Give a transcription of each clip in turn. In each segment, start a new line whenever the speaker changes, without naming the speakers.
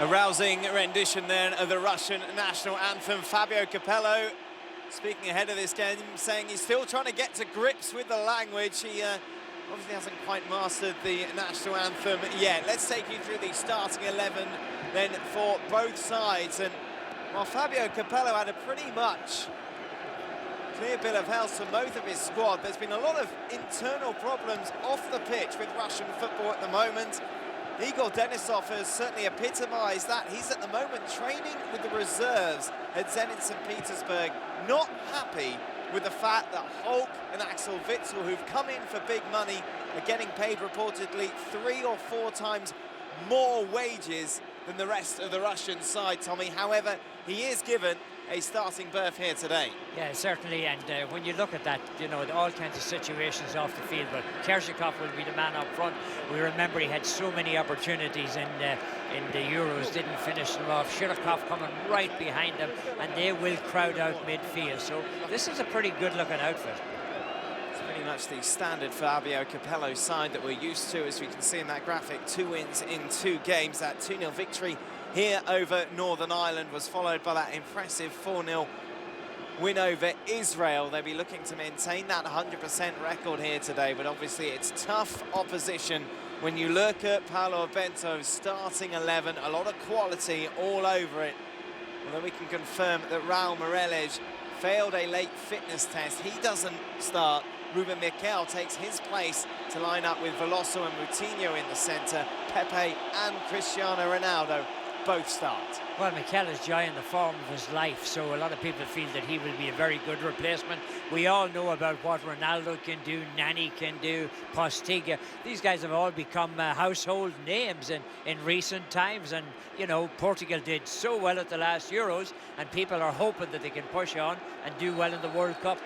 A rousing rendition then of the Russian national anthem. Fabio Capello speaking ahead of this game, saying he's still trying to get to grips with the language. He obviously hasn't quite mastered the national anthem yet. Let's take you through the starting 11 then for both sides. And while Fabio Capello had a pretty much clear bill of health for both of his squad, there's been a lot of internal problems off the pitch with Russian football at the moment. Igor Denisov has certainly epitomised that. He's at the moment training with the reserves at Zenit St. Petersburg, not happy with the fact that Hulk and Axel Witsel, who've come in for big money, are getting paid reportedly 3 or 4 times more wages than the rest of the Russian side, Tommy. However, he is given a starting berth here today.
Yeah, certainly, and when you look at that, you know, all kinds of situations off the field, but Kershikov will be the man up front. We remember he had so many opportunities in the Euros, didn't finish them off. Shirokov coming right behind him, and they will crowd out midfield. So this is a pretty good-looking outfit.
It's pretty much the standard Fabio Capello side that we're used to, as we can see in that graphic. 2 wins in 2 games. That 2-0 victory here over Northern Ireland was followed by that impressive 4-0 win over Israel. They'll be looking to maintain that 100% record here today, but obviously it's tough opposition when you look at Paolo Bento's starting 11. A lot of quality all over it. Although we can confirm that Raul Moreles failed a late fitness test. He doesn't start. Ruben Miquel takes his place to line up with Veloso and Moutinho in the centre. Pepe and Cristiano Ronaldo both start.
Well, Miquel is enjoying the form of his life, so a lot of people feel that he will be a very good replacement. We all know about what Ronaldo can do, Nani can do, Postiga. These guys have all become household names in recent times, and, you know, Portugal did so well at the last Euros, and people are hoping that they can push on and do well in the World Cup.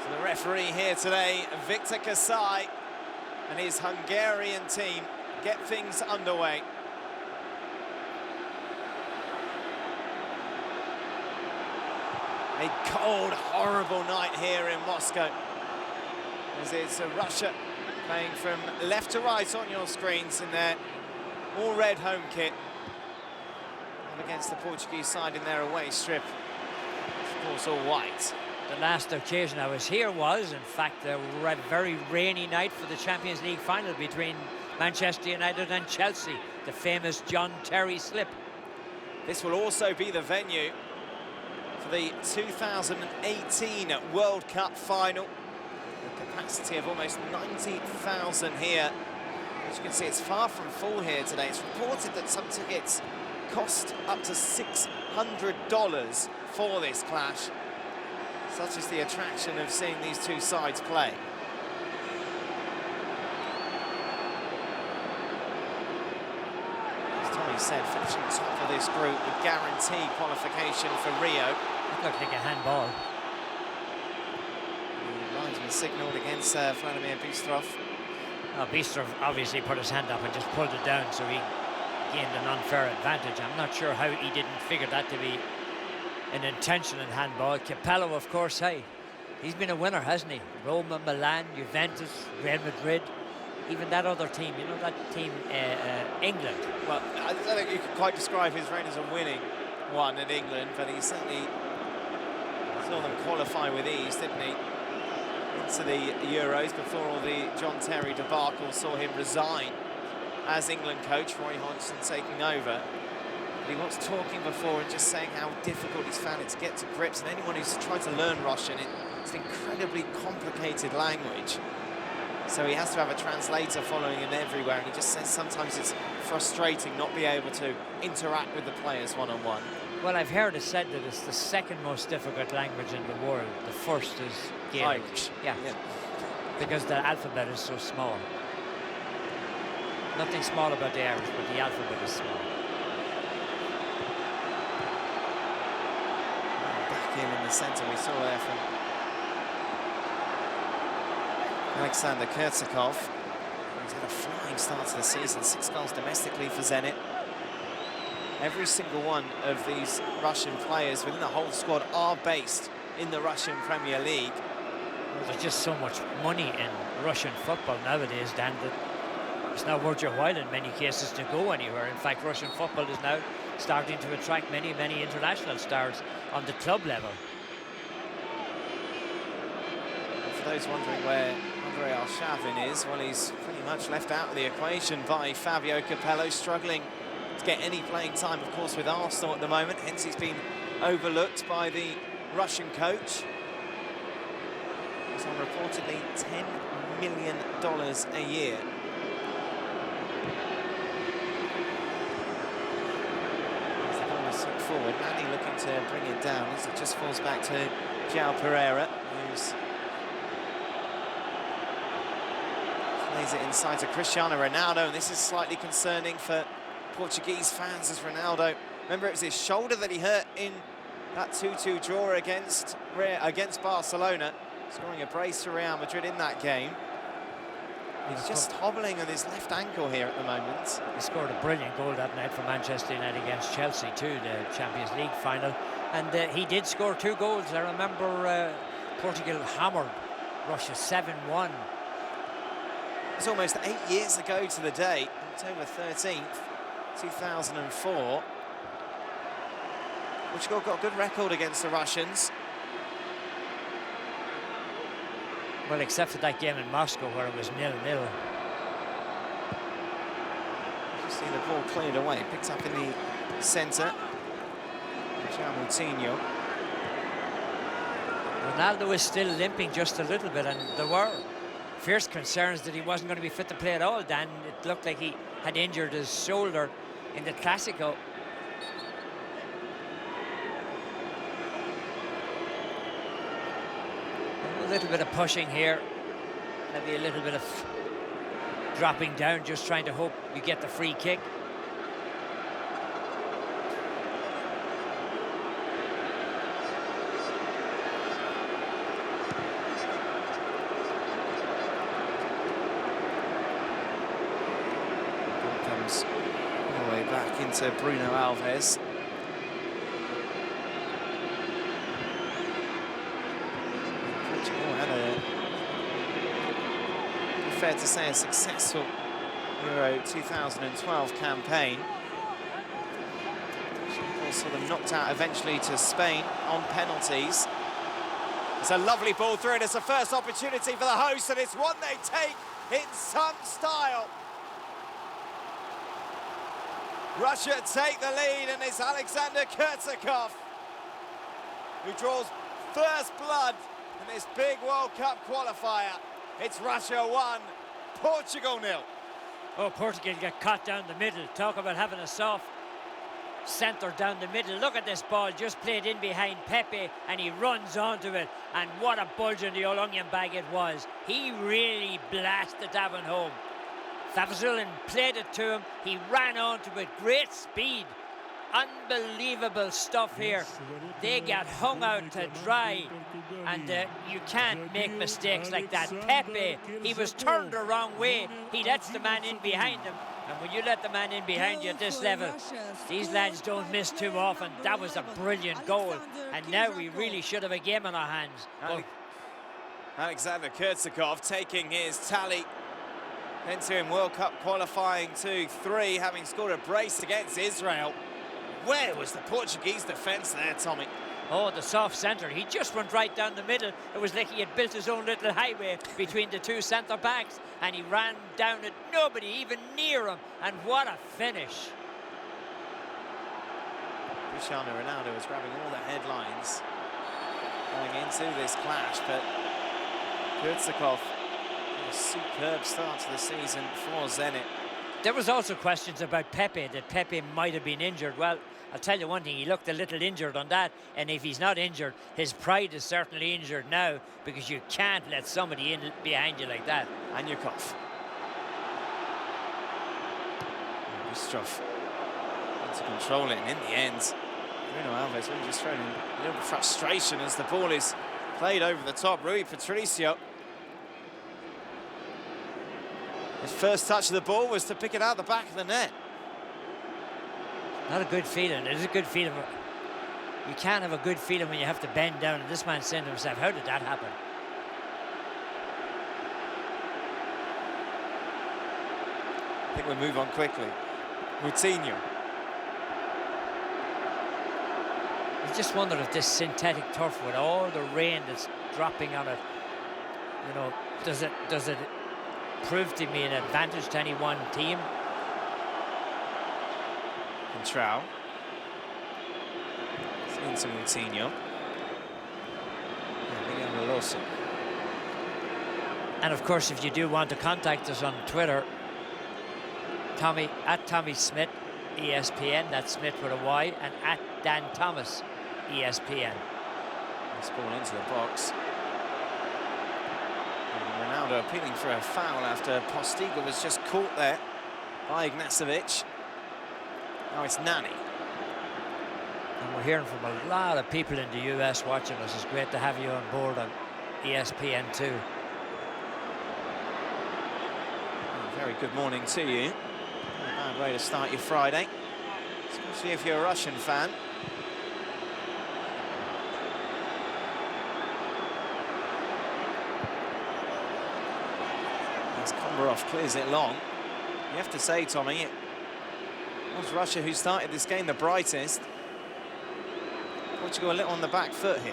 So the referee here today, Victor Kasai, and his Hungarian team get things underway. A cold, horrible night here in Moscow, as it's Russia playing from left to right on your screens in their all-red home kit, and against the Portuguese side in their away strip, of course all white.
The last occasion I was here was, in fact, a very rainy night for the Champions League final between Manchester United and Chelsea, the famous John Terry slip.
This will also be the venue for the 2018 World Cup final. A capacity of almost 90,000 here. As you can see, it's far from full here today. It's reported that some tickets cost up to $600 for this clash. Such is the attraction of seeing these two sides play. As Tommy said, finishing top of this group would guarantee qualification for Rio.
It looked like a handball.
The linesman signalled against Vladimir Bistrov.
Well, Bistrov obviously put his hand up and just pulled it down, so he gained an unfair advantage. I'm not sure how he didn't figure that to be an intentional handball. Capello, of course, hey, he's been a winner, hasn't he? Roma, Milan, Juventus, Real Madrid, even that other team, you know, that team, England.
Well, I don't think you could quite describe his reign as a winning one in England, but he certainly saw them qualify with ease, didn't he? Into the Euros before all the John Terry debacle saw him resign as England coach, Roy Hodgson taking over. But he was talking before and just saying how difficult he's found it to get to grips. And anyone who's tried to learn Russian, it's an incredibly complicated language. So he has to have a translator following him everywhere. And he just says sometimes it's frustrating not being able to interact with the players one-on-one.
Well, I've heard it said that it's the second most difficult language in the world. The first is Gaelic.
Irish.
Yeah. Because the alphabet is so small. Nothing small about the Irish, but the alphabet is small.
In the centre we saw there from Alexander Kurtzakov. He's had a flying start to the season, 6 goals domestically for Zenit. Every single one of these Russian players within the whole squad are based in the Russian Premier League.
Well, there's just so much money in Russian football nowadays, Dan, that it's not worth your while in many cases to go anywhere. In fact, Russian football is now starting to attract many international stars on the club level.
For those wondering where Andrei Arshavin is, well, he's pretty much left out of the equation by Fabio Capello, struggling to get any playing time, of course, with Arsenal at the moment. Hence, he's been overlooked by the Russian coach. He's on reportedly $10 million a year. As the ball is sent forward, Nani looking to bring it down as it just falls back to João Pereira, who's plays it inside to Cristiano Ronaldo, and this is slightly concerning for Portuguese fans as Ronaldo. Remember, it was his shoulder that he hurt in that 2-2 draw against Barcelona, scoring a brace for Real Madrid in that game. He's just hobbling on his left ankle here at the moment.
He scored a brilliant goal that night for Manchester United against Chelsea too, the Champions League final. And he did score 2 goals. I remember Portugal hammered Russia 7-1.
It's almost 8 years ago to the day, October 13th, 2004. Portugal got a good record against the Russians.
Well, except for that game in Moscow where it was 0-0.
You see the ball cleared away, picked up in the centre. Moutinho.
Ronaldo is still limping just a little bit, and there were fierce concerns that he wasn't going to be fit to play at all, Dan. It looked like he had injured his shoulder in the Clásico. A little bit of pushing here, maybe a little bit of dropping down, just trying to hope you get the free kick.
Comes all the way back into Bruno Alves. Fair to say a successful Euro 2012 campaign. Saw them knocked out eventually to Spain on penalties. It's a lovely ball through, and it's a first opportunity for the hosts, and it's one they take in some style. Russia take the lead, and it's Alexander Kurtzakov who draws first blood in this big World Cup qualifier. It's Russia 1, Portugal 0.
Oh, Portugal get caught down the middle. Talk about having a soft centre down the middle. Look at this ball, just played in behind Pepe, and he runs onto it. And what a bulge in the old onion bag it was. He really blasted that one home. Favazulin played it to him. He ran onto it, great speed. Unbelievable stuff here. They got hung out to dry, and you can't make mistakes like that. Pepe, he was turned the wrong way. He lets the man in behind him, and when you let the man in behind you at this level, these lads don't miss too often. That was a brilliant goal, and now we really should have a game on our hands.
Alexander Kurtzakov taking his tally into in World Cup qualifying 2-3, having scored a brace against Israel. Where was the Portuguese defence there, Tommy?
Oh, the soft centre. He just went right down the middle. It was like he had built his own little highway between the 2 centre-backs, and he ran down it, nobody even near him, and what a finish.
Cristiano Ronaldo was grabbing all the headlines going into this clash, but Kurtzakov, a superb start to the season for Zenit.
There was also questions about Pepe, that Pepe might have been injured. Well, I'll tell you one thing, he looked a little injured on that, and if he's not injured, his pride is certainly injured now, because you can't let somebody in behind you like that.
Anyukov. Bistrov to control it, and in the end, Bruno Alves really just thrown in a little bit of frustration as the ball is played over the top. Rui Patricio. His first touch of the ball was to pick it out the back of the net.
Not a good feeling. It is a good feeling. You can't have a good feeling when you have to bend down, and this man's saying to himself, how did that happen?
I think we'll move on quickly. Coutinho.
I just wonder if this synthetic turf, with all the rain that's dropping on it, you know, does it prove to be an advantage to any one team?
Control. Into Coutinho.
And of course, if you do want to contact us on Twitter, Tommy Smith ESPN, that's Smith with a Y, and at Dan Thomas ESPN.
This ball into the box. And Ronaldo appealing for a foul after Postiga was just caught there by Ignacevic. Now it's Nani.
And we're hearing from a lot of people in the US watching us. It's great to have you on board on ESPN too.
Very good morning to you. Not a bad way to start your Friday, especially if you're a Russian fan. As Komarov clears it long. You have to say, Tommy, it was Russia who started this game the brightest. Portugal a little on the back foot here.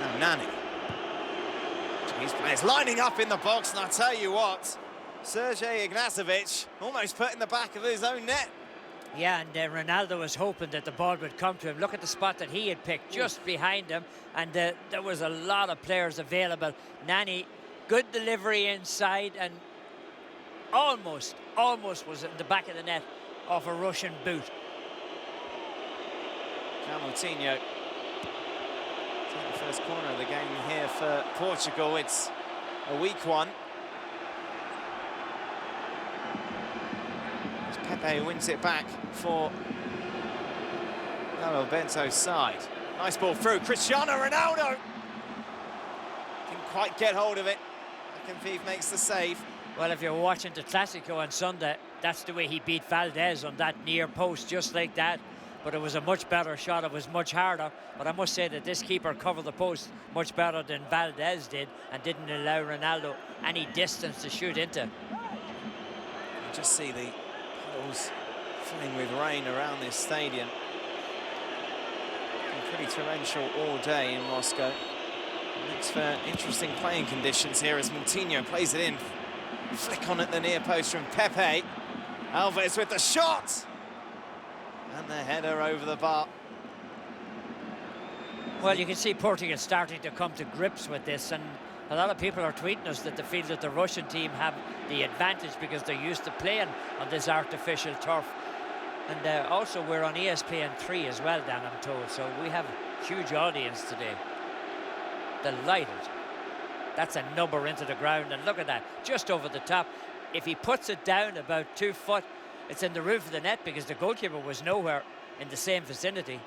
Now Nani. These players lining up in the box, and I tell you what, Sergei Ignacevic almost put in the back of his own net.
Yeah, and Ronaldo was hoping that the ball would come to him. Look at the spot that he had picked, just behind him, and there was a lot of players available. Nani, good delivery inside, and almost was in the back of the net off a Russian boot.
Coutinho. The first corner of the game here for Portugal. It's a weak one. As Pepe wins it back for Bento's side. Nice ball through. Cristiano Ronaldo didn't quite get hold of it. Akinfeev makes the save.
Well, if you're watching the Clásico on Sunday, that's the way he beat Valdez on that near post, just like that. But it was a much better shot, it was much harder. But I must say that this keeper covered the post much better than Valdez did and didn't allow Ronaldo any distance to shoot into.
You just see the puddles filling with rain around this stadium. Been pretty torrential all day in Moscow. Makes for interesting playing conditions here as Coutinho plays it in. Flick on at the near post from Pepe. Alves with the shot! And the header over the bar.
Well, you can see Portugal starting to come to grips with this, and a lot of people are tweeting us that they feel that the Russian team have the advantage because they're used to playing on this artificial turf. And also we're on ESPN3 as well, Dan, I'm told, so we have a huge audience today. Delighted. That's a number into the ground, and look at that, just over the top. If he puts it down about 2 foot, it's in the roof of the net because the goalkeeper was nowhere in the same vicinity.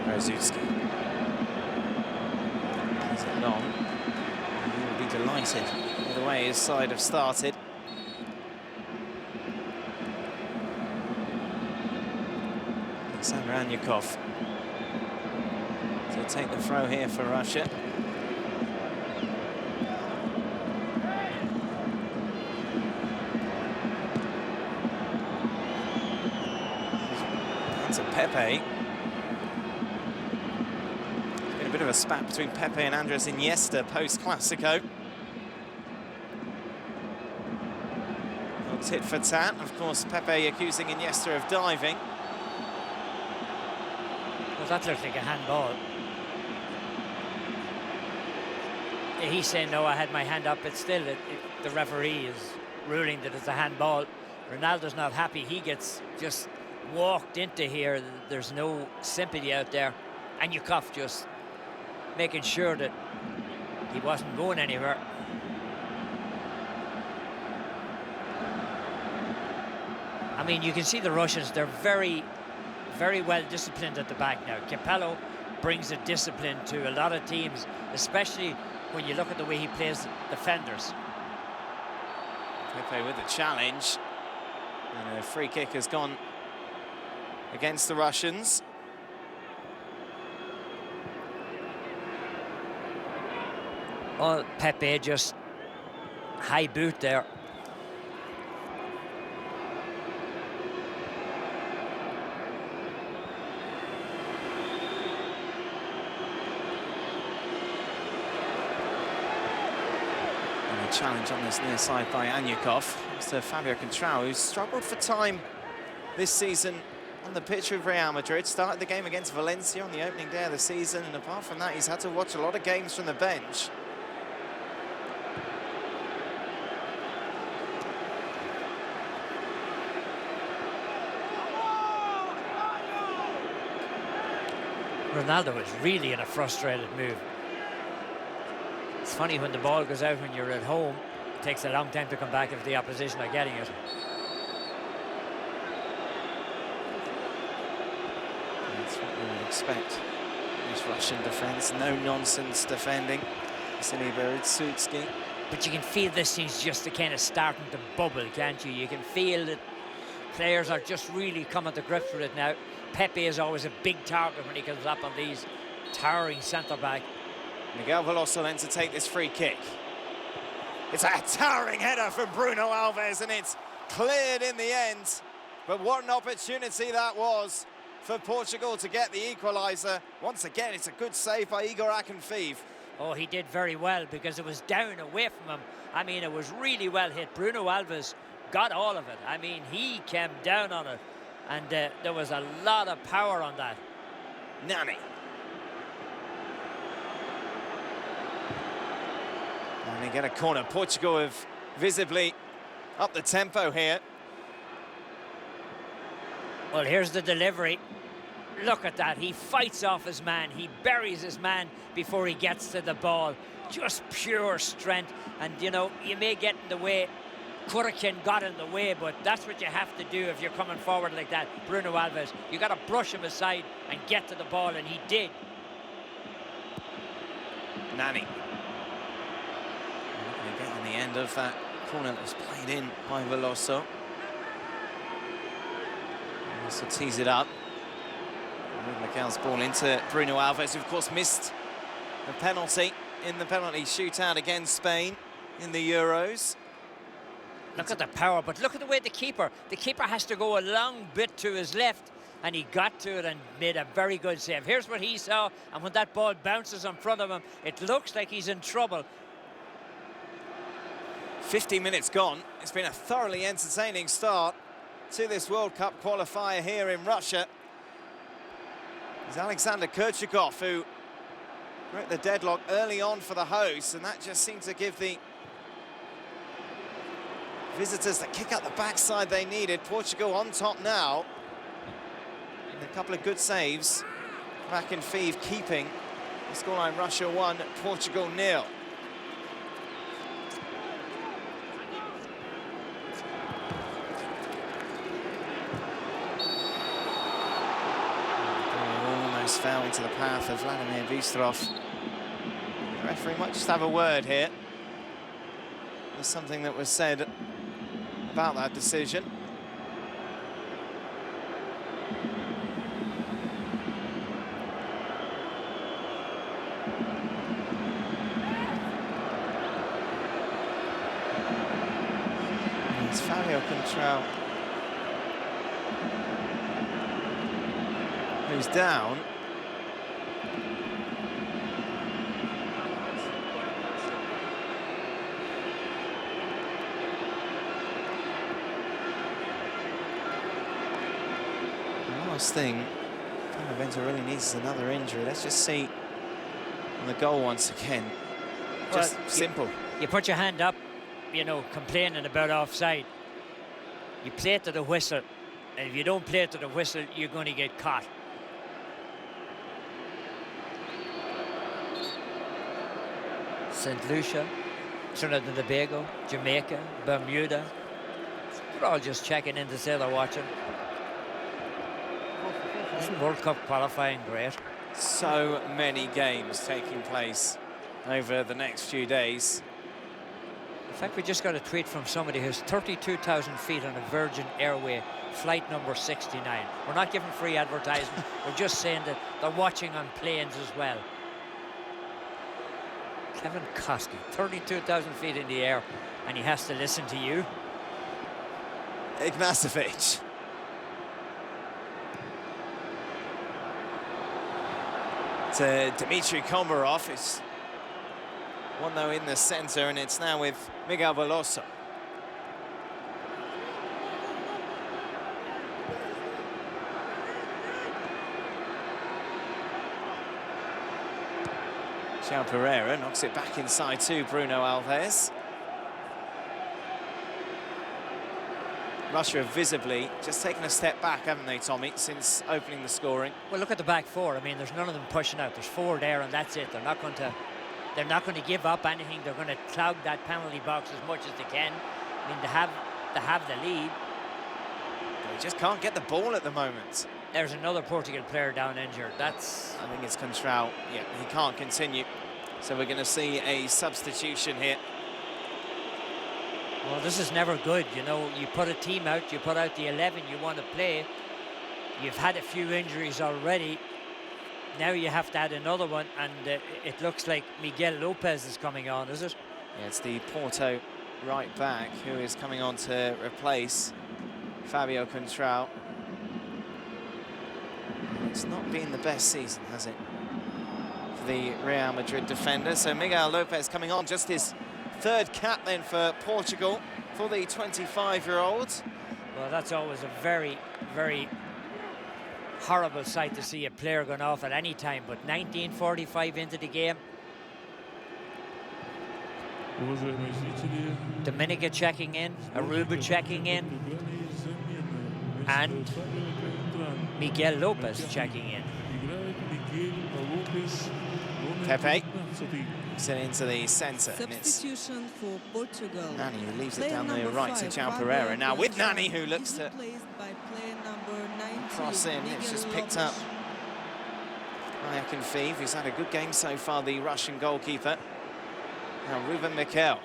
Rosicki. Is it long? He will be delighted with the way his side have started. Alexander Anyukov to take the throw here for Russia. That's a Pepe. There's been a bit of a spat between Pepe and Andres Iniesta post-Clásico. Tit for tat. Of course, Pepe accusing Iniesta of diving.
Well, that looked like a handball. He's saying, no, I had my hand up, but still, the referee is ruling that it's a handball. Ronaldo's not happy. He gets just walked into here. There's no sympathy out there. And Anyukov just making sure that he wasn't going anywhere. I mean, you can see the Russians, they're very well disciplined at the back now. Capello brings a discipline to a lot of teams, especially when you look at the way he plays defenders.
Pepe with the challenge. And a free kick has gone against the Russians.
Oh, Pepe just high boot there.
And a challenge on this near side by Anyukov. It's Fabio Contrao, who's struggled for time this season on the pitch with Real Madrid. Started the game against Valencia on the opening day of the season, and apart from that, he's had to watch a lot of games from the bench.
Ronaldo is really in a frustrated mood. It's funny when the ball goes out when you're at home, it takes a long time to come back if the opposition are getting it.
That's what we would expect. This Russian defence, no nonsense defending. Vasily Berezutski.
But you can feel this thing's just kind of starting to bubble, can't you? You can feel that players are just really coming to grips with it now. Pepe is always a big target when he comes up on these towering centre-back.
Miguel Veloso then to take this free kick. It's a towering header from Bruno Alves, and it's cleared in the end. But what an opportunity that was for Portugal to get the equaliser. Once again, it's a good save by Igor Akinfeev.
Oh, he did very well because it was down away from him. I mean, it was really well hit. Bruno Alves got all of it. I mean, he came down on it. And there was a lot of power on that.
Nani. And they get a corner. Portugal have visibly up the tempo here.
Well, here's the delivery. Look at that. He fights off his man. He buries his man before he gets to the ball. Just pure strength. And, you know, you may get in the way. Kurikin got in the way, but that's what you have to do if you're coming forward like that. Bruno Alves, you got to brush him aside and get to the ball, and he did.
Nani. They get on the end of that corner that was played in by Veloso. Also tees it up. And Miguel's ball into Bruno Alves, who of course missed the penalty in the penalty shootout against Spain in the Euros.
Look at the power, but look at the way the keeper has to go a long bit to his left, and he got to it and made a very good save. Here's what he saw, and when that ball bounces in front of him, it looks like he's in trouble.
50 minutes gone. It's been a thoroughly entertaining start to this World Cup qualifier here in Russia. It's Alexander Kurchakov who broke the deadlock early on for the hosts, and that just seemed to give the visitors the kick out the backside they needed. Portugal on top now. And a couple of good saves. Akinfeev keeping the scoreline. Russia 1, Portugal 0. Almost fell into the path of Vladimir Bystrov. The referee might just have a word here. There's something that was said about that decision. It's Fabio Contrao who's down. Last thing Benavente really needs is another injury. Let's just see on the goal once again. Just well, simple.
You put your hand up, you know, complaining about offside. You play it to the whistle, and if you don't play it to the whistle, you're going to get caught. St. Lucia, Trinidad and Tobago, Jamaica, Bermuda. They're all just checking in to say they're watching. Isn't World Cup qualifying great?
So many games taking place over the next few days.
In fact, we just got a tweet from somebody who's 32,000 feet on a Virgin Airway flight number 69. We're not giving free advertisement. We're just saying that they're watching on planes as well. Kevin Koski, 32,000 feet in the air, and he has to listen to you.
Ignacevic. To Dmitry Komarov. It's 1-0 in the centre, and it's now with Miguel Veloso. João Pereira knocks it back inside to Bruno Alves. Russia have visibly just taken a step back, haven't they, Tommy, since opening the scoring?
Well, look at the back four. I mean, there's none of them pushing out. There's four there, and that's it. They're not going to give up anything. They're going to clog that penalty box as much as they can. I mean, they have the lead.
They just can't get the ball at the moment.
There's another Portugal player down injured. I
think it's Contral. Yeah, he can't continue. So we're going to see a substitution here.
Well, this is never good. You know, you put a team out, you put out the 11 you want to play. You've had a few injuries already. Now you have to add another one, and it looks like Miguel Lopez is coming on, is it?
Yeah, it's the Porto right back who is coming on to replace Fabio Contral. It's not been the best season, has it, for the Real Madrid defender? So Miguel Lopez coming on, just his third cap then for Portugal for the 25-year-old.
Well, that's always a very, very horrible sight to see a player going off at any time, but 19:45 into the game. Dominica checking in, Aruba checking in, and Miguel Lopez checking in.
Pepe sent into the centre.
Substitution for Portugal.
Nani, who leaves it down the right to João Pereira. Now with Nani, who looks to cross in. It's just picked up by Akinfeev, who's had a good game so far, the Russian goalkeeper. Now Ruben Mikel.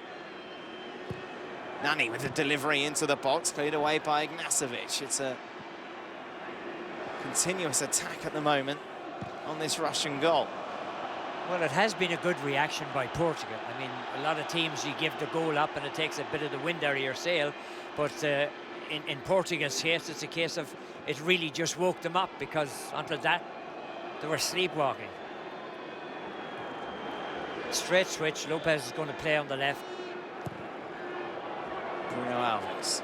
Nani with the delivery into the box, cleared away by Ignacevic. It's a continuous attack at the moment on this Russian goal.
Well, it has been a good reaction by Portugal. I mean, a lot of teams, you give the goal up and it takes a bit of the wind out of your sail. But in Portugal's case, it's a case of it really just woke them up, because until that, they were sleepwalking. Straight switch, Lopez is going to play on the left.
Bruno Alves.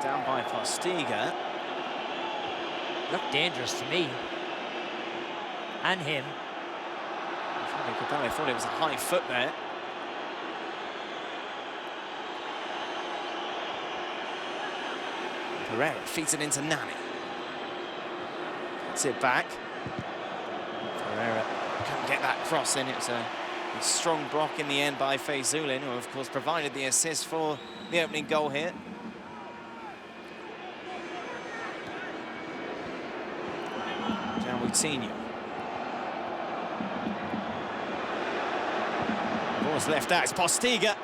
Down by Postiga.
Looked dangerous to me. And him.
I thought it was a high foot there. Pereira feeds it into Nani. Gets it back. Pereira couldn't get that cross in. It was a strong block in the end by Feyzulin, who of course provided the assist for the opening goal here. João Moutinho. Ball's left out, it's Postiga.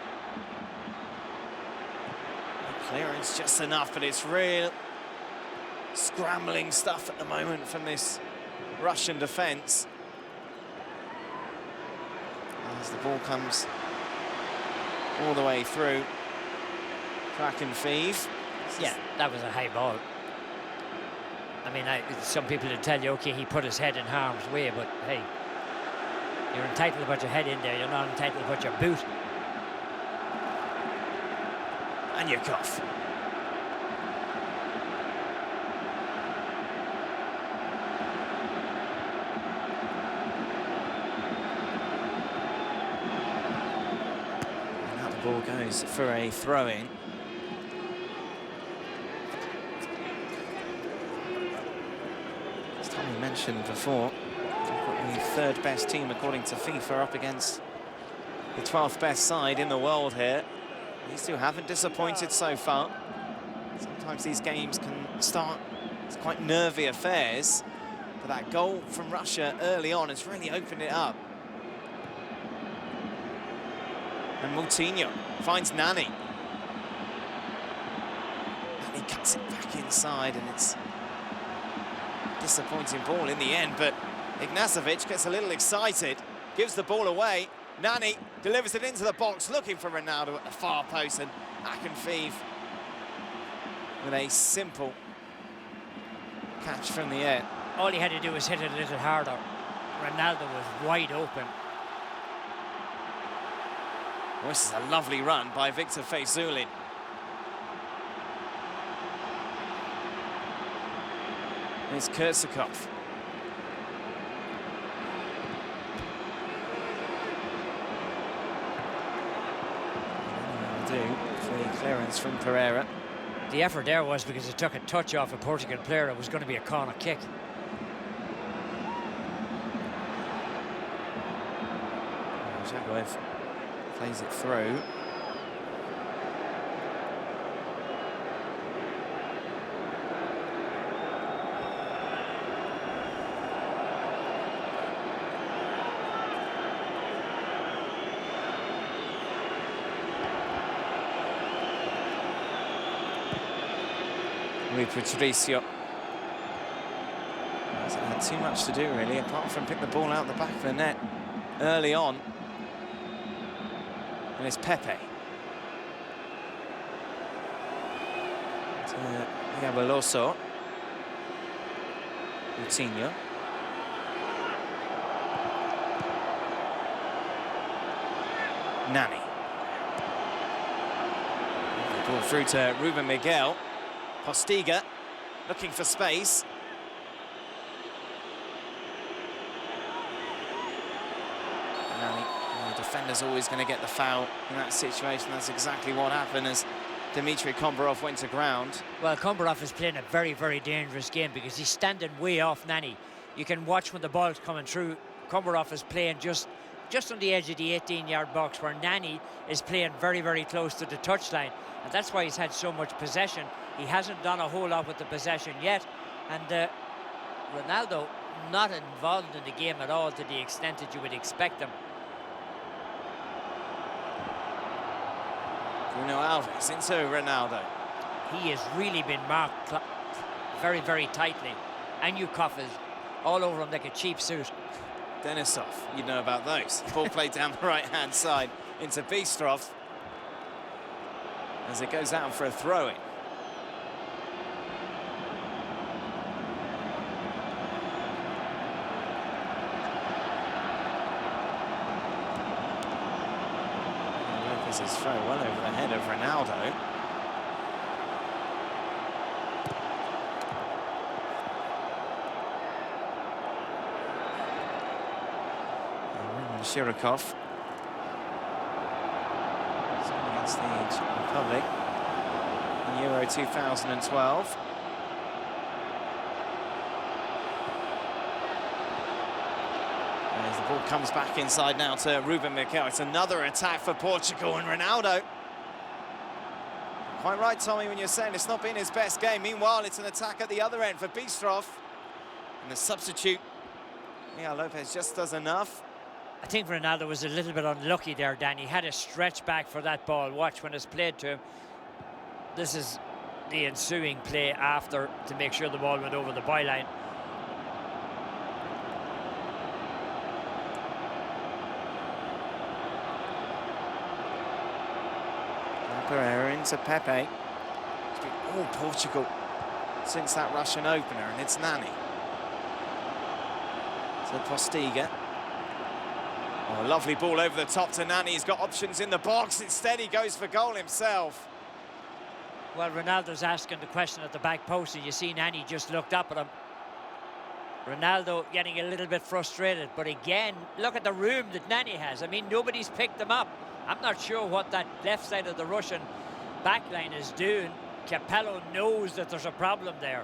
Clearance just enough, but it's real scrambling stuff at the moment from this Russian defence. As the ball comes all the way through. Akinfeev.
Yeah, that was a high ball. I mean, some people would tell you, okay, he put his head in harm's way, but hey, you're entitled to put your head in there, you're not entitled to put your boot.
And Yakov. And now the ball goes for a throw-in. As Tommy mentioned before, the third best team according to FIFA up against the 12th best side in the world here. These two haven't disappointed so far. Sometimes these games can start as quite nervy affairs, but that goal from Russia early on has really opened it up. And Moutinho finds Nani. Nani cuts it back inside, and it's a disappointing ball in the end, but Ignacevic gets a little excited, gives the ball away. Nani delivers it into the box, looking for Ronaldo at the far post, and Akinfeev with a simple catch from the air.
All he had to do was hit it a little harder. Ronaldo was wide open.
Well, this is a lovely run by Victor Feyzulin. It's Kursakov. For clearance from Pereira.
The effort there was because it took a touch off a Portugal player. It was going to be a corner kick.
Jagoev plays it through. With Patricio. Hasn't had too much to do really, apart from pick the ball out the back of the net early on. And it's Pepe. Veloso. Moutinho. Nani. The ball through to Ruben Miguel. Postiga looking for space. Nani, the defender's always going to get the foul in that situation. That's exactly what happened as Dmitry Kombarov went to ground.
Well, Kombarov is playing a very, very dangerous game because he's standing way off Nani. You can watch when the ball's coming through. Kombarov is playing just on the edge of the 18-yard box, where Nani is playing very, very close to the touchline. And that's why he's had so much possession. He hasn't done a whole lot with the possession yet. And Ronaldo not involved in the game at all to the extent that you would expect him.
Bruno Alves into Ronaldo.
He has really been marked very, very tightly. Anyukov is all over him like a cheap suit.
Denisov, you know about those. Ball played down the right-hand side into Bistrov as it goes out for a throw-in. Lopez's throw well over the head of Ronaldo. Shirokov against the Czech Republic in Euro 2012. As the ball comes back inside now to Ruben Miguel. It's another attack for Portugal, and Ronaldo. Quite right, Tommy, when you're saying it's not been his best game. Meanwhile, it's an attack at the other end for Bistrov. And the substitute, Miguel Lopez, just does enough.
I think Ronaldo was a little bit unlucky there, Dan. He had a stretch back for that ball. Watch when it's played to him. This is the ensuing play after to make sure the ball went over the byline.
Pereira into Pepe. It's been all Portugal since that Russian opener, and it's Nani. To Postiga. Oh, a lovely ball over the top to Nani. He's got options in the box. Instead, he goes for goal himself.
Well, Ronaldo's asking the question at the back post, and you see Nani just looked up at him. Ronaldo getting a little bit frustrated, but again, look at the room that Nani has. I mean, nobody's picked him up. I'm not sure what that left side of the Russian backline is doing. Capello knows that there's a problem there.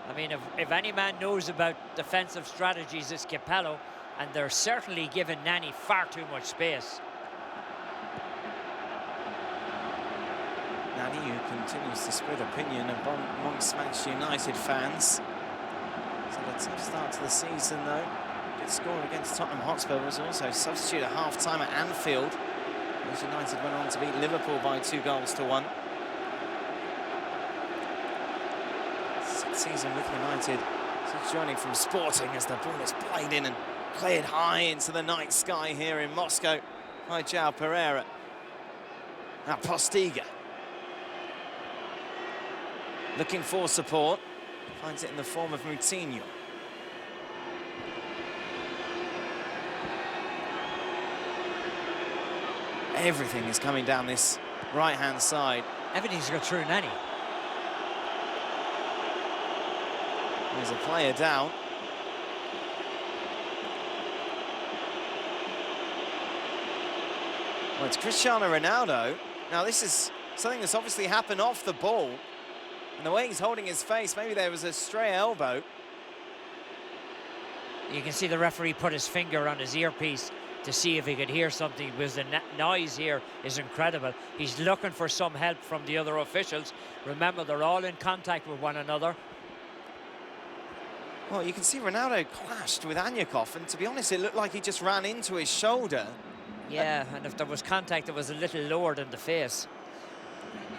I mean, if any man knows about defensive strategies, it's Capello, and they're certainly giving Nani far too much space.
Nani, who continues to spread opinion amongst Manchester United fans. He's had a tough start to the season, though. Good score against Tottenham Hotspur. Was also substitute at half-time at Anfield. United went on to beat Liverpool by 2-1. Sixth season with United. He's joining from Sporting as the ball is played in and cleared high into the night sky here in Moscow by João Pereira. Now Postiga. Looking for support. Finds it in the form of Moutinho. Everything is coming down this right-hand side.
Everything's got through Nani.
There's a player down. Well, it's Cristiano Ronaldo. Now, this is something that's obviously happened off the ball. And the way he's holding his face, maybe there was a stray elbow.
You can see the referee put his finger on his earpiece to see if he could hear something, because the noise here is incredible. He's looking for some help from the other officials. Remember, they're all in contact with one another.
Well, you can see Ronaldo clashed with Anyakov, and to be honest, it looked like he just ran into his shoulder.
Yeah, and if there was contact, it was a little lower than the face.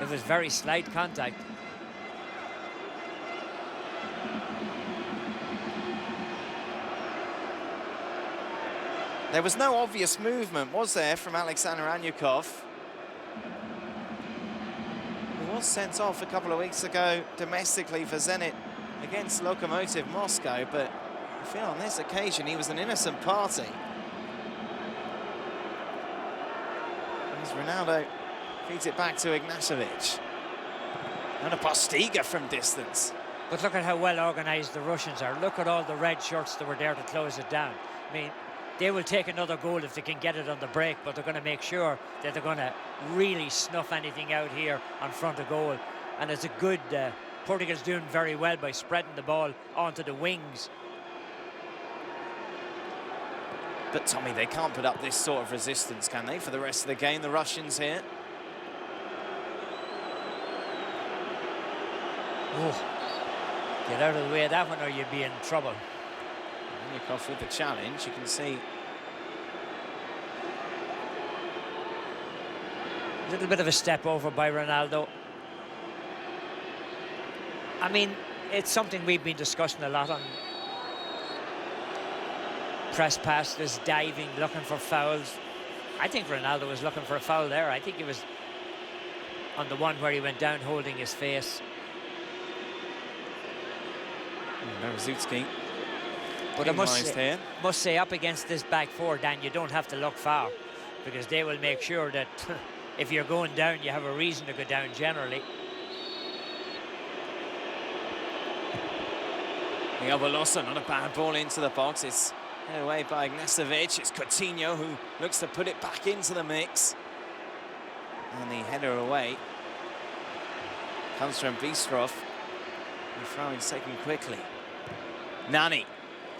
It was very slight contact.
There was no obvious movement, was there, from Alexander Anyakov? He was sent off a couple of weeks ago domestically for Zenit against Lokomotiv Moscow, but I feel on this occasion he was an innocent party. As Ronaldo feeds it back to Ignacevic. And a Postiga from distance.
But look at how well organised the Russians are. Look at all the red shirts that were there to close it down. I mean, they will take another goal if they can get it on the break, but they're going to make sure that they're going to really snuff anything out here on front of goal. And it's a good... Portugal's doing very well by spreading the ball onto the wings.
But, Tommy, they can't put up this sort of resistance, can they, for the rest of the game, the Russians here?
Oh, get out of the way of that one or you'd be in trouble.
Anyakov with the challenge, you can see.
A little bit of a step over by Ronaldo. I mean, it's something we've been discussing a lot on press passes, diving, looking for fouls. I think Ronaldo was looking for a foul there. I think he was on the one where he went down holding his face.
Berezutski.
But I must say, up against this back four, Dan, you don't have to look far, because they will make sure that if you're going down, you have a reason to go down generally.
Bolosa, not a bad ball into the box. It's headed away by Ignacevic. It's Coutinho who looks to put it back into the mix. And the header away comes from Bistrov. The throw is taken quickly. Nani.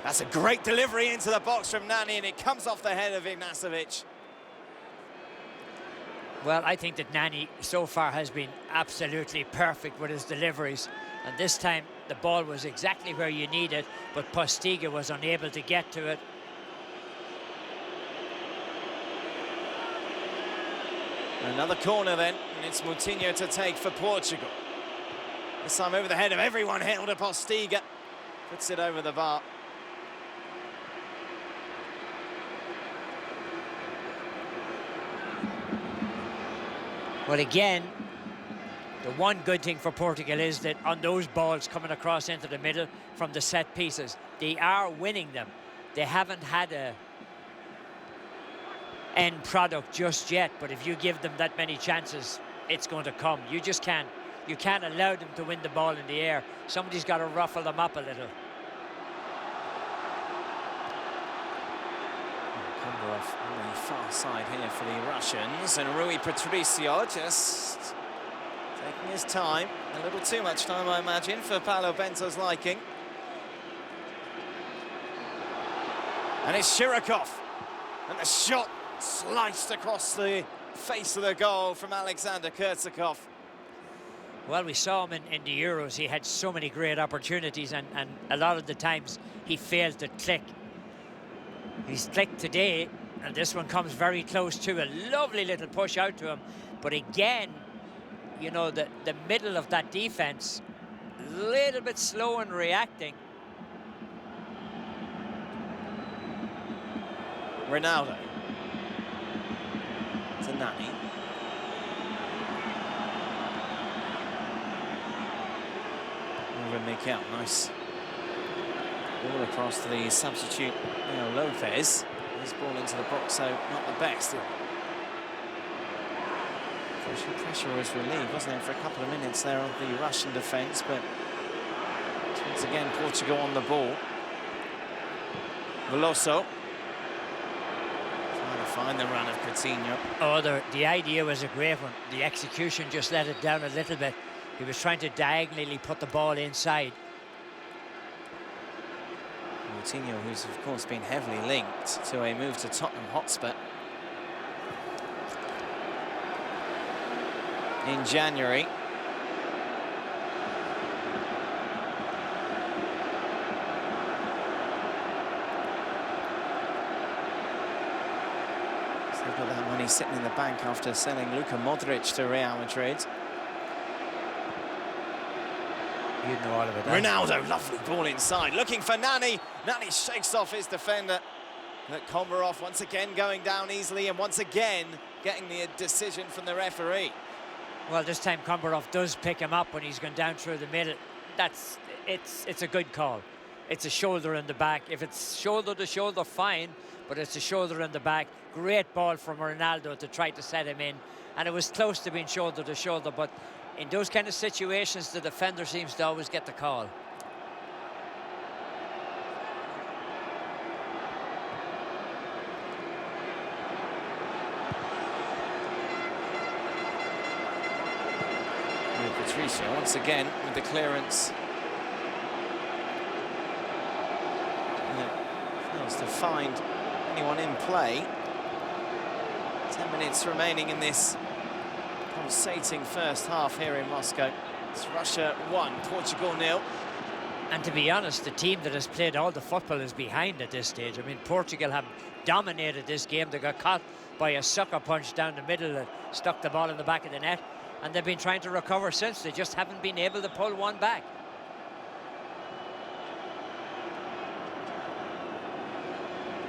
That's a great delivery into the box from Nani, and it comes off the head of Ignacevic.
Well, I think that Nani so far has been absolutely perfect with his deliveries. And this time, the ball was exactly where you need it, but Postiga was unable to get to it.
Another corner then, and it's Moutinho to take for Portugal. This time over the head of everyone, held to Postiga. Puts it over the bar.
Well, again, the one good thing for Portugal is that on those balls coming across into the middle from the set pieces, they are winning them. They haven't had a end product just yet, but if you give them that many chances, it's going to come. You just can't. You can't allow them to win the ball in the air. Somebody's got to ruffle them up a little.
Off on the far side here for the Russians, and Rui Patricio just taking his time, a little too much time I imagine for Paulo Bento's liking. And it's Shirokov, and the shot sliced across the face of the goal from Alexander Kurtzakov.
Well, we saw him in the Euros. He had so many great opportunities, and a lot of the times he failed to click. He's clicked today, And this one comes very close to a lovely little push out to him. But again, you know, the middle of that defense, a little bit slow in reacting.
Ronaldo. To Nani. Over Mikel, nice. Ball across to the substitute, Lopez. His ball into the box, so not the best. Pressure was relieved, wasn't it, for a couple of minutes there on the Russian defence, but once again Portugal on the ball. Veloso trying to find the run of Coutinho.
Oh, the idea was a great one. The execution just let it down a little bit. He was trying to diagonally put the ball inside.
Coutinho, who's of course been heavily linked to a move to Tottenham Hotspur in January. So they've got that money sitting in the bank after selling Luka Modric to Real Madrid.
You'd know all about that.
Ronaldo, lovely ball inside, looking for Nani. Nani shakes off his defender. But Komarov once again going down easily and once again getting the decision from the referee.
Well, this time Komarov does pick him up when he's gone down through the middle. It's a good call. It's a shoulder in the back. If it's shoulder to shoulder, fine, but it's a shoulder in the back. Great ball from Ronaldo to try to set him in. And it was close to being shoulder to shoulder, but in those kind of situations, the defender seems to always get the call.
Patricio once again with the clearance. Fails to find anyone in play. 10 minutes remaining in this pulsating first half here in Moscow. It's Russia 1, Portugal 0.
And to be honest, the team that has played all the football is behind at this stage. I mean, Portugal have dominated this game. They got caught by a sucker punch down the middle that stuck the ball in the back of the net. And they've been trying to recover since. They just haven't been able to pull one back.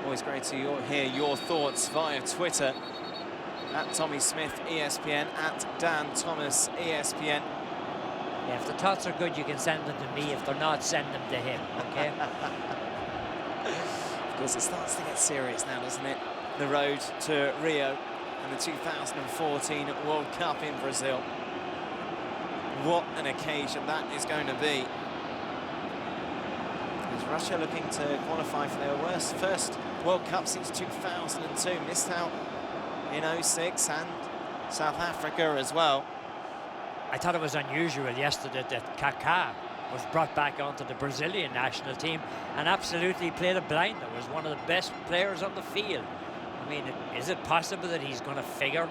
Always great to hear your thoughts via Twitter. At Tommy Smith ESPN, at Dan Thomas ESPN.
Yeah, if the thoughts are good, you can send them to me. If they're not, send them to him, okay?
Of course, it starts to get serious now, doesn't it? The road to Rio and the 2014 World Cup in Brazil. What an occasion that is going to be. Is Russia looking to qualify for their first World Cup since 2002. Missed out in 06 and South Africa as well.
I thought it was unusual yesterday that Kaká was brought back onto the Brazilian national team and absolutely played a blinder. Was one of the best players on the field. I mean, is it possible that he's going to figure?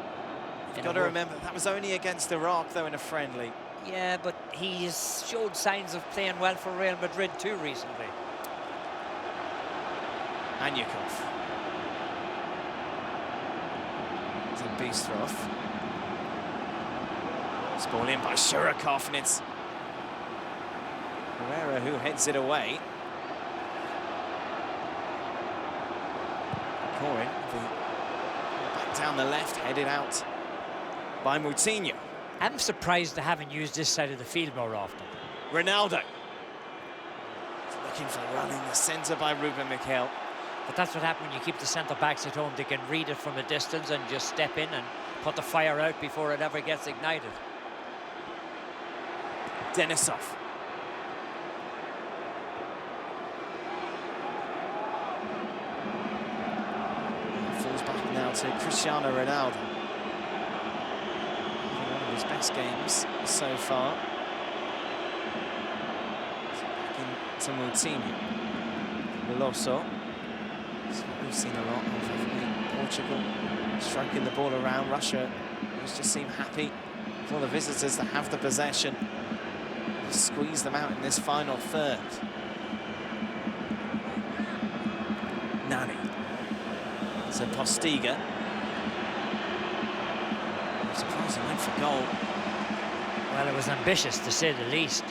You've got to remember, that was only against Iraq, though, in a friendly.
Yeah, but he's showed signs of playing well for Real Madrid too recently.
Anyukov. To Bistroff. It's ball in by Shurakov, and it's Herrera who heads it away. Corin, back down the left, headed out by Moutinho.
I'm surprised they haven't used this side of the field more often.
Ronaldo. Looking for the run in the centre by Ruben Mikel.
But that's what happens when you keep the centre-backs at home. They can read it from a distance and just step in and put the fire out before it ever gets ignited.
Denisov. Falls back now to Cristiano Ronaldo. One of his best games so far. Back into Moutinho. Veloso. So we've seen a lot of Portugal striking the ball around. Russia just seem happy for the visitors to have the possession. Just squeeze them out in this final third. Nani. to Postiga. I'm surprised he went for goal.
Well, it was ambitious, to say the least.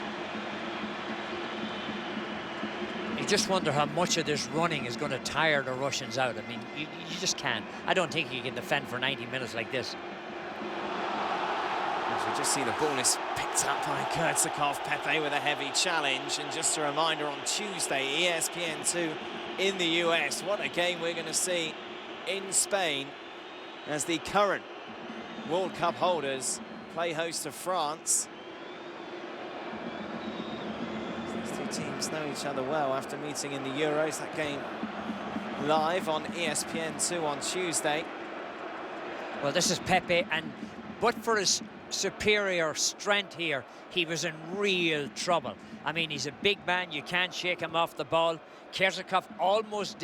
You just wonder how much of this running is going to tire the Russians out. I mean, you just can't. I don't think you can defend for 90 minutes like this.
As we just see the ball is picked up by Kurtzakov. Pepe with a heavy challenge. And just a reminder, on Tuesday, ESPN2 in the US. What a game we're going to see in Spain as the current World Cup holders play host to France. These two teams know each other well after meeting in the Euros. That game live on ESPN2 on Tuesday.
Well, this is Pepe, but for his superior strength here, he was in real trouble. I mean, he's a big man, you can't shake him off the ball. Kurtzakov almost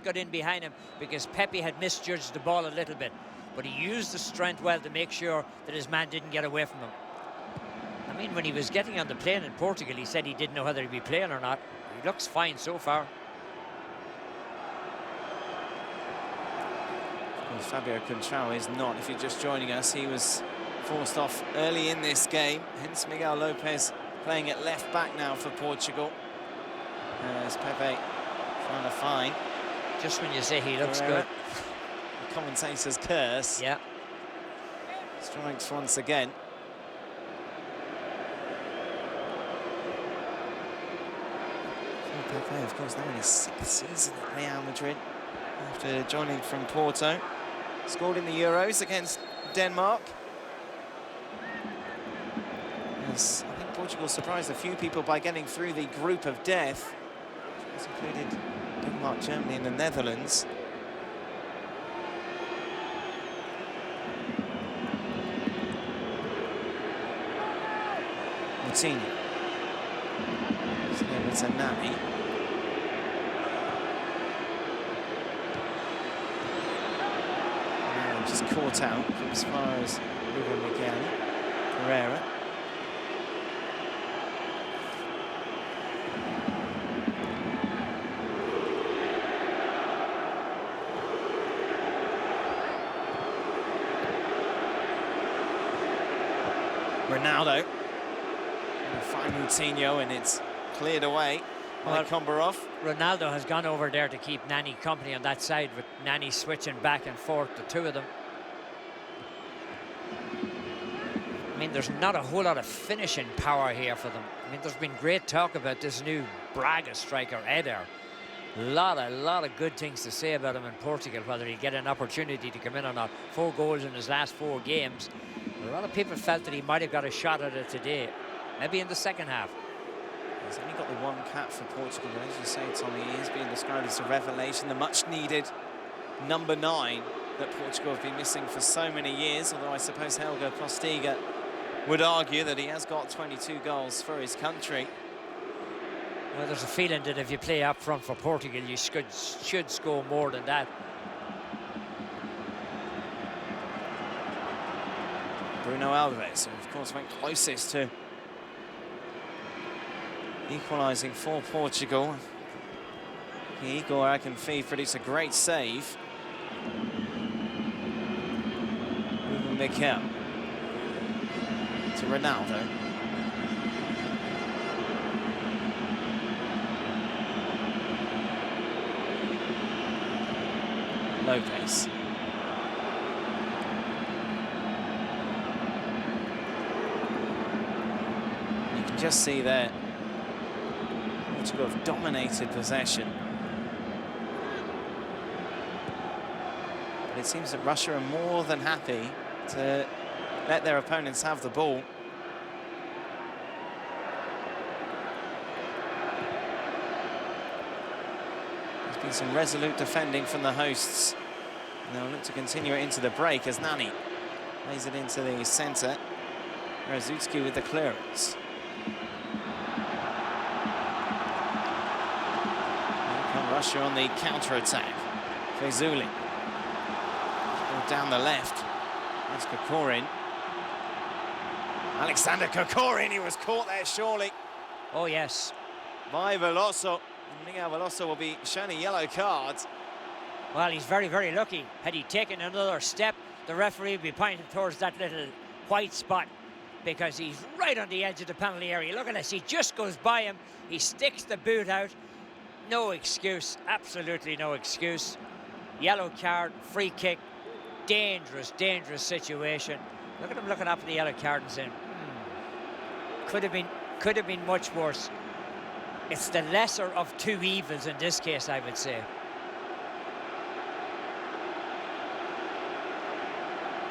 got in behind him because Pepe had misjudged the ball a little bit. But he used the strength well to make sure that his man didn't get away from him. I mean, when he was getting on the plane in Portugal, he said he didn't know whether he'd be playing or not. He looks fine so far.
Well, Fabio Contrao is not. If you're just joining us, he was forced off early in this game. Hence Miguel Lopez playing at left back now for Portugal. As Pepe trying to find.
Just when you say he looks good.
The commentator's curse.
Yeah.
Strikes once again. Pepe, of course, now in his 6th season at Real Madrid after joining from Porto. Scored in the Euros against Denmark. As I think Portugal surprised a few people by getting through the group of death, which included Denmark, Germany and the Netherlands. Martini. So it's a Nani. And just caught out as far as Ruben Miguel Pereira. Ronaldo. Fine Moutinho, and it's cleared away by Kombarov.
Ronaldo has gone over there to keep Nani company on that side, with Nani switching back and forth, the two of them. I mean, there's not a whole lot of finishing power here for them. I mean, there's been great talk about this new Braga striker, Eder. A lot of good things to say about him in Portugal, whether he'd get an opportunity to come in or not. 4 goals in his last 4 games. A lot of people felt that he might have got a shot at it today, maybe in the second half.
He's only got the 1 cap for Portugal, but as you say, Tommy, he is being described as a revelation, the much-needed number 9 that Portugal have been missing for so many years, although I suppose Helge Postiga would argue that he has got 22 goals for his country.
Well, there's a feeling that if you play up front for Portugal, you should score more than that.
Bruno Alves, who of course went closest to equalising for Portugal. Igor Akinfi produced a great save. Ruben Mikel to Ronaldo. Lopez. You can just see there, Portugal have dominated possession. But it seems that Russia are more than happy to let their opponents have the ball. There's been some resolute defending from the hosts. And they'll look to continue it into the break as Nani lays it into the centre. Radzutski with the clearance. Here come Russia on the counter-attack. Fezuli. Down the left. That's Kokorin. Alexander Kokorin, he was caught there surely.
Oh, yes.
By Veloso. Miguel Veloso will be shown a yellow card.
Well, he's very, very lucky. Had he taken another step, the referee would be pointing towards that little white spot, because he's right on the edge of the penalty area. Look at this, he just goes by him. He sticks the boot out. No excuse, absolutely no excuse. Yellow card, free kick. Dangerous, dangerous situation. Look at him looking up at the yellow card and saying, could have been much worse. It's the lesser of two evils in this case, I would say.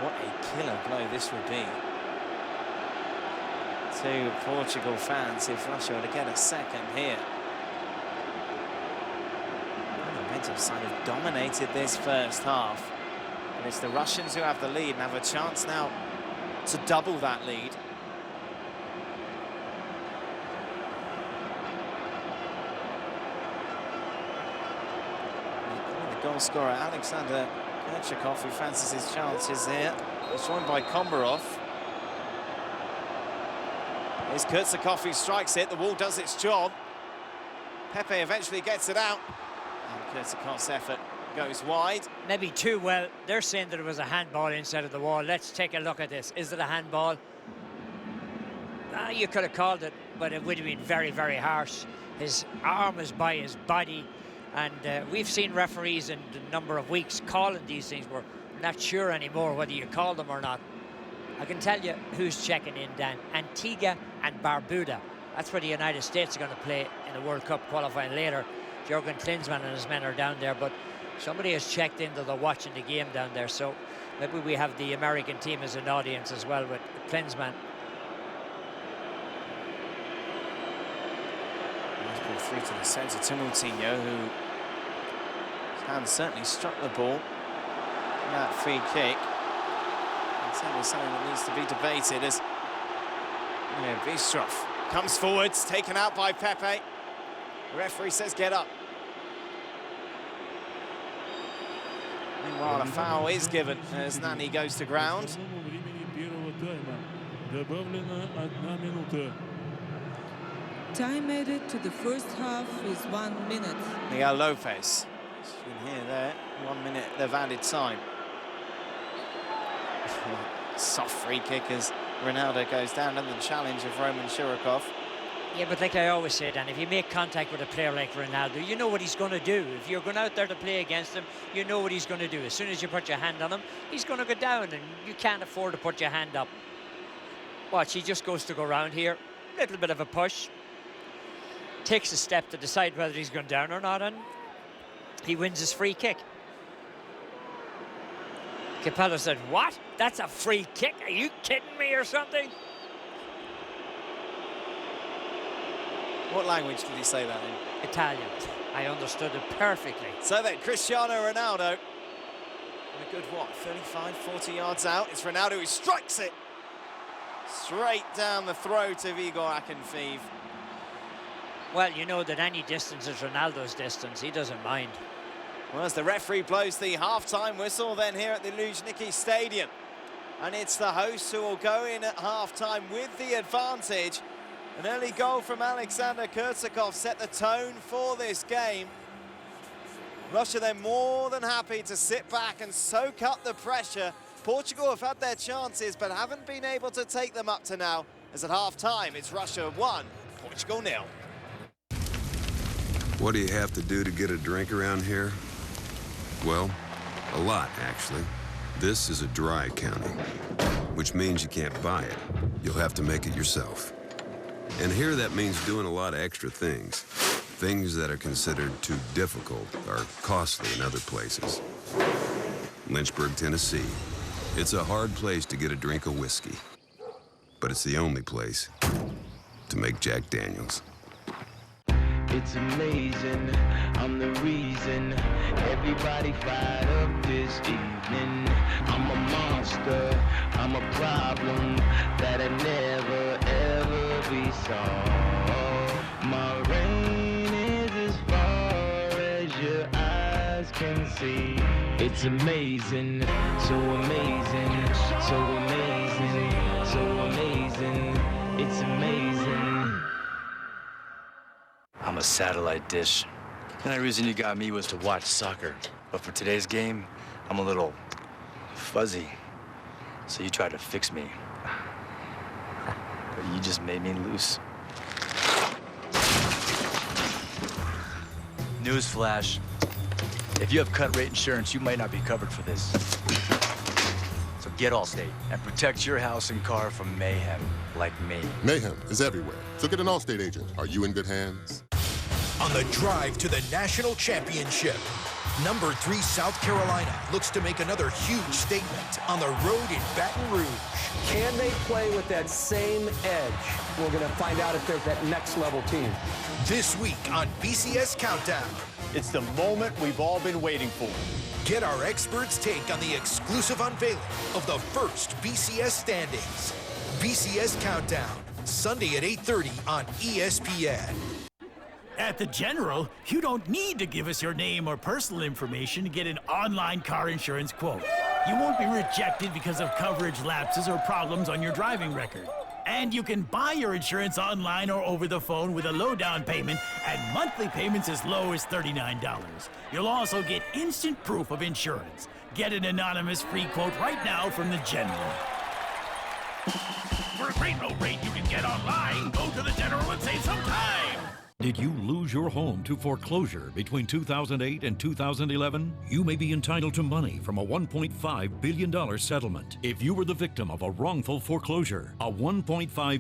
What a killer blow this would be to Portugal fans if Russia were to get a second here. The momentum side have dominated this first half. And it's the Russians who have the lead and have a chance now to double that lead. The goal scorer, Alexander Kurchakov, who fancies his chances here. He's joined by Kombarov. It's Kurchakov who strikes it. The wall does its job. Pepe eventually gets it out. And Kurchakov's effort goes wide.
Maybe too well. They're saying that it was a handball inside of the wall. Let's take a look at this. Is it a handball? You could have called it, but it would have been very, very harsh. His arm is by his body. And we've seen referees in a number of weeks calling these things. We're not sure anymore whether you call them or not. I can tell you who's checking in, Dan. Antigua and Barbuda. That's where the United States are going to play in the World Cup qualifying later. Jürgen Klinsmann and his men are down there, but somebody has checked in that they're watching the game down there. So maybe we have the American team as an audience as well with Klinsmann.
Nice ball through to the centre to Moutinho, who hand certainly struck the ball. That free kick. It's certainly something that needs to be debated as Bistrov comes forwards, taken out by Pepe. The referee says get up. Meanwhile, a foul is given as Nani goes to ground.
Time added to the first half is 1 minute.
Miguel Lopez. You can hear there, 1 minute they've added time. Soft free kick as Ronaldo goes down under the challenge of Roman Shirokov.
Yeah, but like I always say, Dan, if you make contact with a player like Ronaldo, you know what he's going to do. If you're going out there to play against him, you know what he's going to do. As soon as you put your hand on him, he's going to go down, and you can't afford to put your hand up. Watch, he just goes to go round here. Little bit of a push. Takes a step to decide whether he's going down or not, and he wins his free kick. Capello said, what? That's a free kick? Are you kidding me or something?
What language did he say that in?
Italian. I understood it perfectly.
So then, Cristiano Ronaldo, a good, what, 35, 40 yards out. It's Ronaldo who strikes it straight down the throat of Igor Akinfeev.
Well, you know that any distance is Ronaldo's distance. He doesn't mind.
Well, as the referee blows the half-time whistle then here at the Luzhniki Stadium. And it's the hosts who will go in at half-time with the advantage. An early goal from Alexander Kurchakov set the tone for this game. Russia, they're more than happy to sit back and soak up the pressure. Portugal have had their chances but haven't been able to take them up to now. As at half-time, it's Russia 1, Portugal 0.
What do you have to do to get a drink around here? Well, a lot, actually. This is a dry county, which means you can't buy it. You'll have to make it yourself. And here that means doing a lot of extra things. Things that are considered too difficult or costly in other places. Lynchburg, Tennessee. It's a hard place to get a drink of whiskey. But it's the only place to make Jack Daniels.
It's amazing, I'm the reason everybody fired up this evening. I'm a monster, I'm a problem that'll never ever be solved. My reign is as far as your eyes can see. It's amazing, so amazing, so amazing, so amazing. It's amazing.
I'm a satellite dish. The only reason you got me was to watch soccer. But for today's game, I'm a little fuzzy. So you tried to fix me. But you just made me loose. Newsflash. If you have cut rate insurance, you might not be covered for this. So get Allstate and protect your house and car from mayhem like me.
Mayhem is everywhere, so get an Allstate agent. Are you in good hands?
On the drive to the national championship, number 3 South Carolina looks to make another huge statement on the road in Baton Rouge.
Can they play with that same edge? We're going to find out if they're that next level team.
This week on BCS Countdown.
It's the moment we've all been waiting for.
Get our experts' take on the exclusive unveiling of the first BCS standings. BCS Countdown, Sunday at 8:30 on ESPN.
At the General, you don't need to give us your name or personal information to get an online car insurance quote. You won't be rejected because of coverage lapses or problems on your driving record. And you can buy your insurance online or over the phone with a low down payment and monthly payments as low as $39. You'll also get instant proof of insurance. Get an anonymous free quote right now from the General. For a great low rate you can get online, go to the General and save some time.
Did you lose your home to foreclosure between 2008 and 2011? You may be entitled to money from a $1.5 billion settlement. If you were the victim of a wrongful foreclosure, a $1.5